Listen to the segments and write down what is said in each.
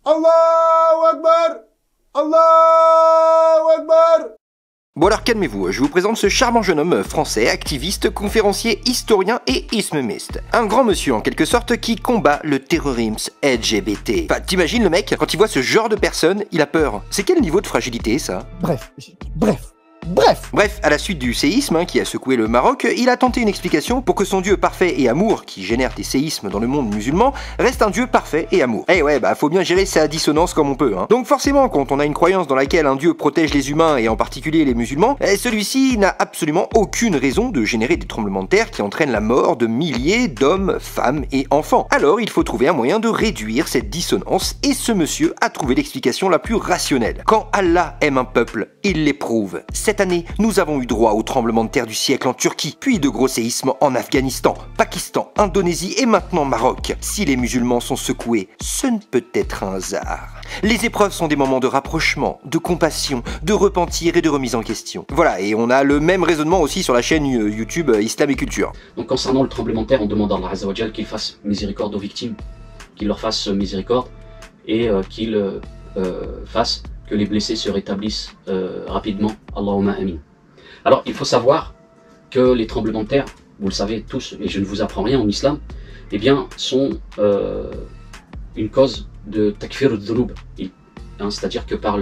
Allahu Akbar! Allahu Akbar! Bon alors calmez-vous, je vous présente ce charmant jeune homme français, activiste, conférencier, historien et islamiste. Un grand monsieur en quelque sorte qui combat le terrorisme LGBT. Enfin, t'imagines le mec, quand il voit ce genre de personne, il a peur. C'est quel niveau de fragilité ça? Bref, à la suite du séisme qui a secoué le Maroc, il a tenté une explication pour que son Dieu parfait et amour, qui génère des séismes dans le monde musulman, reste un Dieu parfait et amour. Eh ouais, faut bien gérer sa dissonance comme on peut. Donc forcément, quand on a une croyance dans laquelle un Dieu protège les humains et en particulier les musulmans, celui-ci n'a absolument aucune raison de générer des tremblements de terre qui entraînent la mort de milliers d'hommes, femmes et enfants. Alors il faut trouver un moyen de réduire cette dissonance et ce monsieur a trouvé l'explication la plus rationnelle. Quand Allah aime un peuple, il l'éprouve. Cette année, nous avons eu droit au tremblement de terre du siècle en Turquie, puis de gros séismes en Afghanistan, Pakistan, Indonésie et maintenant Maroc. Si les musulmans sont secoués, ce ne peut être un hasard. Les épreuves sont des moments de rapprochement, de compassion, de repentir et de remise en question. Voilà, et on a le même raisonnement aussi sur la chaîne YouTube Islam et Culture. Donc concernant le tremblement de terre, on demande à Allah Azza wa Jal qu'il fasse miséricorde aux victimes, qu'il leur fasse miséricorde et qu'il fasse que les blessés se rétablissent rapidement. Allahumma amin. Alors il faut savoir que les tremblements de terre, vous le savez tous, et je ne vous apprends rien en islam, eh bien sont une cause de takfir al-dhunub, c'est-à-dire que par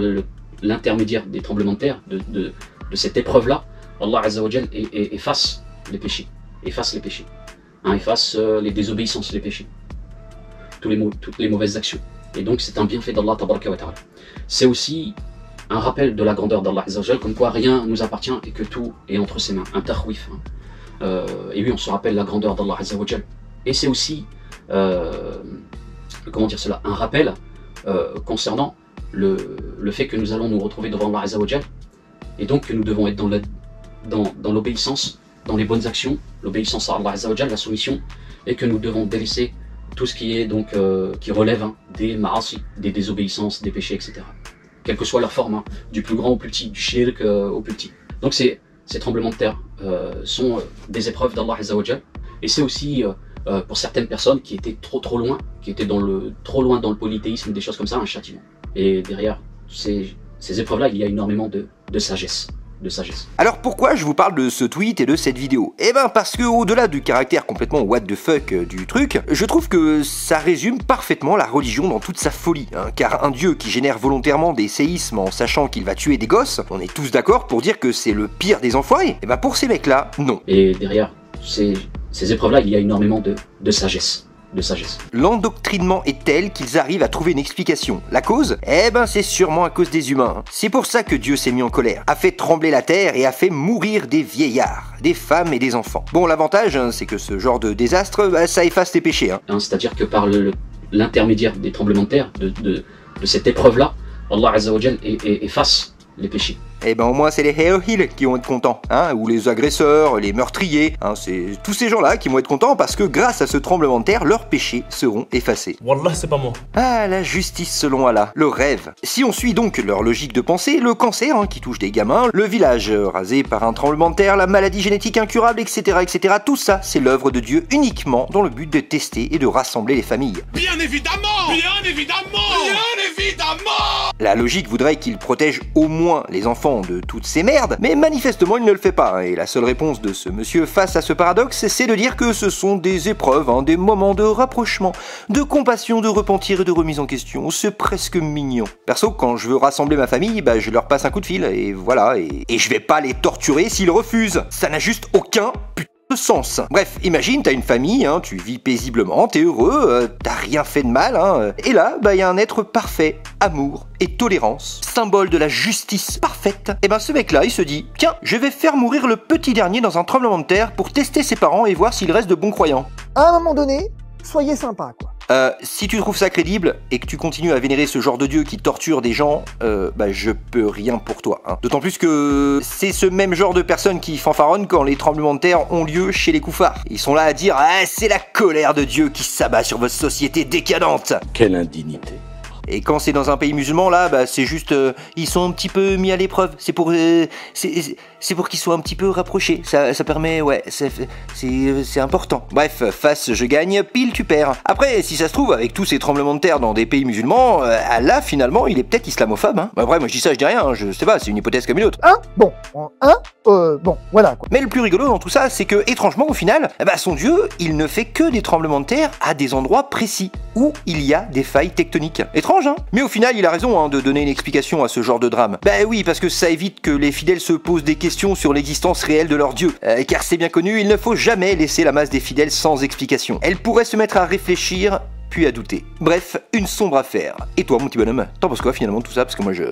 l'intermédiaire des tremblements de terre, de cette épreuve-là, Allah Azza wa Jal efface les péchés, efface les désobéissances, les péchés, toutes les mauvaises actions. Et donc c'est un bienfait d'Allah Tabaraka wa Ta'ala. C'est aussi un rappel de la grandeur d'Allah Azza wa Jal, comme quoi rien nous appartient et que tout est entre ses mains, un takhwif. Et oui, on se rappelle la grandeur d'Allah Azza wa Jal. Et c'est aussi, comment dire cela, un rappel concernant le fait que nous allons nous retrouver devant Allah Azza wa Jal, et donc que nous devons être dans l'obéissance, dans les bonnes actions, l'obéissance à Allah Azza wa Jal, la soumission, et que nous devons délaisser tout ce qui est donc qui relève des ma'asi, des désobéissances, des péchés, etc. Quelle que soit leur forme, du plus grand au plus petit, du shirk au plus petit. Donc ces tremblements de terre sont des épreuves d'Allah Azza wa Jal, et c'est aussi pour certaines personnes qui étaient trop loin, qui étaient trop loin dans le polythéisme, des choses comme ça, un châtiment. Et derrière ces épreuves-là, il y a énormément de sagesse. Alors pourquoi je vous parle de ce tweet et de cette vidéo? Eh ben parce que au-delà du caractère complètement what the fuck du truc, je trouve que ça résume parfaitement la religion dans toute sa folie, car un dieu qui génère volontairement des séismes en sachant qu'il va tuer des gosses, on est tous d'accord pour dire que c'est le pire des enfoirés. Eh ben pour ces mecs-là, non. Et derrière ces épreuves-là, il y a énormément de sagesse. L'endoctrinement est tel qu'ils arrivent à trouver une explication. La cause? Eh ben c'est sûrement à cause des humains. C'est pour ça que Dieu s'est mis en colère, a fait trembler la terre et a fait mourir des vieillards, des femmes et des enfants. Bon, l'avantage, c'est que ce genre de désastre, ça efface les péchés. C'est-à-dire que par l'intermédiaire des tremblements de terre, de cette épreuve-là, Allah Azza wa Jal efface les péchés. Eh ben au moins c'est les héroïles qui vont être contents, ou les agresseurs, les meurtriers, c'est tous ces gens-là qui vont être contents parce que grâce à ce tremblement de terre, leurs péchés seront effacés. Wallah, c'est pas moi. Ah, la justice selon Allah, le rêve. Si on suit donc leur logique de pensée, le cancer qui touche des gamins, le village rasé par un tremblement de terre, la maladie génétique incurable, etc., tout ça, c'est l'œuvre de Dieu uniquement dans le but de tester et de rassembler les familles. Bien évidemment! Bien évidemment! Bien évidemment! La logique voudrait qu'il protège au moins les enfants de toutes ces merdes, mais manifestement il ne le fait pas, et la seule réponse de ce monsieur face à ce paradoxe, c'est de dire que ce sont des épreuves, des moments de rapprochement, de compassion, de repentir et de remise en question. C'est presque mignon. Perso, quand je veux rassembler ma famille, je leur passe un coup de fil, et voilà, et je vais pas les torturer s'ils refusent. Ça n'a juste aucun putain de sens. Bref, imagine, t'as une famille, tu vis paisiblement, t'es heureux, t'as rien fait de mal, et là, y a un être parfait, amour et tolérance, symbole de la justice parfaite. Et ce mec-là, il se dit, tiens, je vais faire mourir le petit dernier dans un tremblement de terre pour tester ses parents et voir s'il reste de bons croyants. À un moment donné, soyez sympa, quoi. Si tu trouves ça crédible et que tu continues à vénérer ce genre de dieu qui torture des gens, je peux rien pour toi. D'autant plus que c'est ce même genre de personnes qui fanfaronnent quand les tremblements de terre ont lieu chez les koufars. Ils sont là à dire « Ah, c'est la colère de Dieu qui s'abat sur votre société décadente !» Quelle indignité. Et quand c'est dans un pays musulman, là, bah c'est juste, ils sont un petit peu mis à l'épreuve. C'est pour qu'ils soient un petit peu rapprochés. Ça permet, ouais, c'est important. Bref, face je gagne, pile tu perds. Après, si ça se trouve, avec tous ces tremblements de terre dans des pays musulmans, Allah finalement, il est peut-être islamophobe. Hein. Bah, après, moi je dis ça, je dis rien. Hein, je sais pas, c'est une hypothèse comme une autre. Bon, voilà quoi. Mais le plus rigolo dans tout ça, c'est que étrangement, au final, bah, son dieu, il ne fait que des tremblements de terre à des endroits précis où il y a des failles tectoniques. Étrange, hein? Mais au final, il a raison hein, de donner une explication à ce genre de drame. Bah oui, parce que ça évite que les fidèles se posent des questions sur l'existence réelle de leur dieu. Car c'est bien connu, il ne faut jamais laisser la masse des fidèles sans explication. Elle pourrait se mettre à réfléchir, puis à douter. Bref, une sombre affaire. Et toi, mon petit bonhomme, t'en penses quoi finalement de tout ça? Parce que moi je...